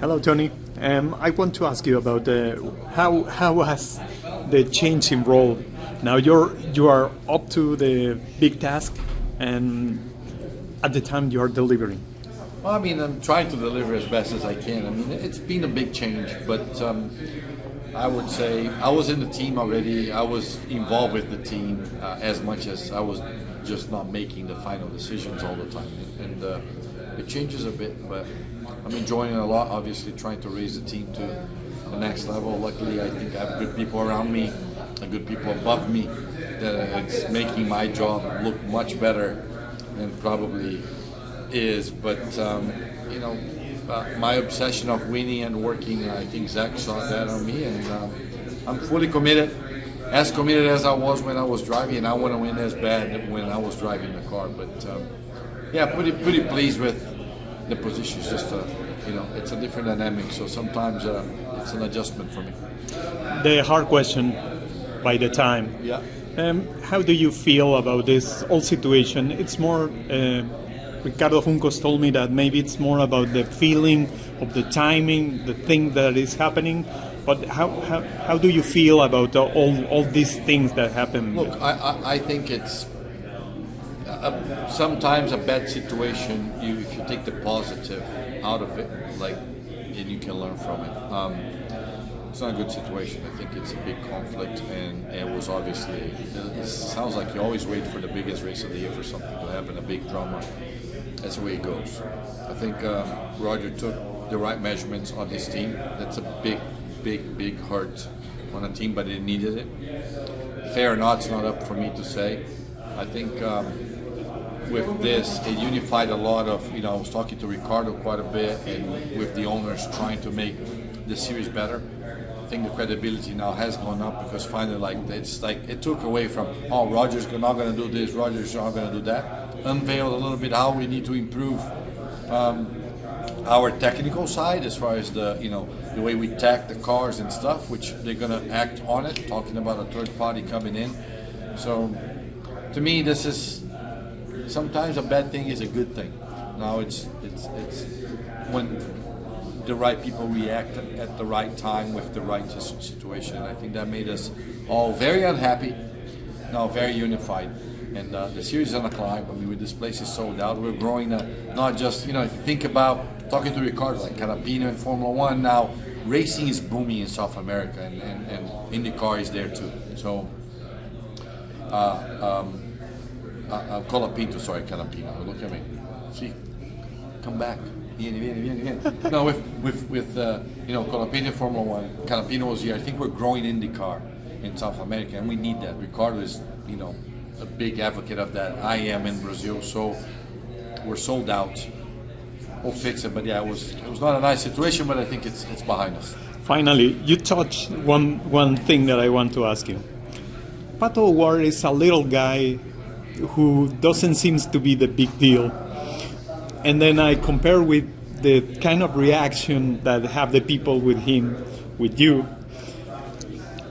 Hello, Tony. I want to ask you about how has the change in role. Now you are up to the big task, and at the time you are delivering. Well, I mean, I'm trying to deliver as best as I can. I mean, it's been a big change, but I would say I was in the team already. I was involved with the team as much as I was just not making the final decisions all the time. And it changes a bit, but I'm enjoying it a lot, obviously trying to raise the team to the next level. Luckily, I think I have good people around me and good people above me that it's making my job look much better than probably is. But, my obsession of winning and working, I think Zach saw that on me, and I'm fully committed as I was when I was driving, and I want to win as bad when I was driving the car. But pretty pleased with the position. It's just it's a different dynamic, so sometimes it's an adjustment for me. The hard question by the time. Yeah. How do you feel about this whole situation? It's more. Ricardo Juncos told me that maybe it's more about the feeling of the timing, the thing that is happening. But how do you feel about all these things that happen? Look, I think it's sometimes a bad situation. If you take the positive out of it, and you can learn from it. It's not a good situation. I think it's a big conflict, and it was obviously. It sounds like you always wait for the biggest race of the year for something to happen, a big drama. That's the way it goes. I think Roger took the right measurements on his team. That's a big hurt on a team, but it needed it. Fair or not, it's not up for me to say. I think with this, it unified a lot of, I was talking to Ricardo quite a bit, and with the owners trying to make the series better. I think the credibility now has gone up because finally, it took away from, Roger's not going to do this, Roger's not going to do that. Unveiled a little bit how we need to improve our technical side as far as the way we tack the cars and stuff, which they're going to act on it, talking about a third party coming in. So to me, this is sometimes a bad thing is a good thing. Now it's when the right people react at the right time with the right situation. And I think that made us all very unhappy, now very unified. And the series is on a climb. I mean, this place is sold out. We're growing, not just, if you think about talking to Ricardo, like Kanaan in Formula One, now racing is booming in South America, and IndyCar is there too. So, Kanaan, look at me. See, come back. No, with Colapinto Formula One, Kanaan was here. I think we're growing IndyCar in South America, and we need that. Ricardo is, a big advocate of that. I am in Brazil, so we're sold out. We'll fix it, but it was not a nice situation, but I think it's behind us. Finally, you touched one thing that I want to ask you. PATO O'WARD is a little guy who doesn't seem to be the big deal, and then I compare with the kind of reaction that have the people with him, with you.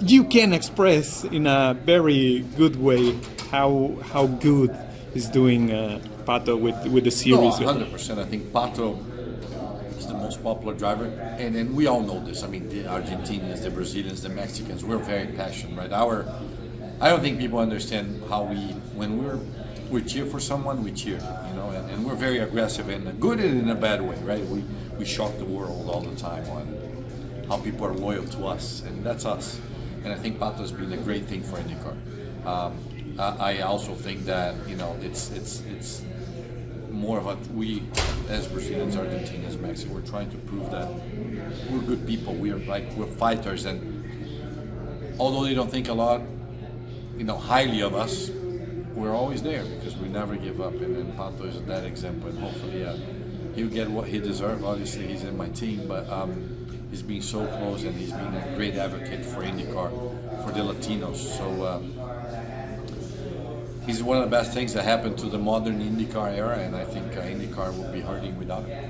You can express in a very good way how good is doing PATO with the series. No, 100%. I think PATO is the most popular driver, and we all know this. I mean, the Argentinians, the Brazilians, the Mexicans, we're very passionate, right? I don't think people understand how when we cheer for someone, we cheer, and we're very aggressive in a good and in a bad way, right? We shock the world all the time on how people are loyal to us, and that's us. And I think PATO has been a great thing for IndyCar. I also think that it's more of we as Brazilians, Argentinians, Mexicans, we're trying to prove that we're good people. We're fighters, and although they don't think a lot, highly of us, we're always there because we never give up. And PATO is that example. And hopefully, he'll get what he deserves. Obviously, he's in my team, but he's been so close, and he's been a great advocate for IndyCar, for the Latinos. So he's one of the best things that happened to the modern IndyCar era, and I think IndyCar will be hurting without him.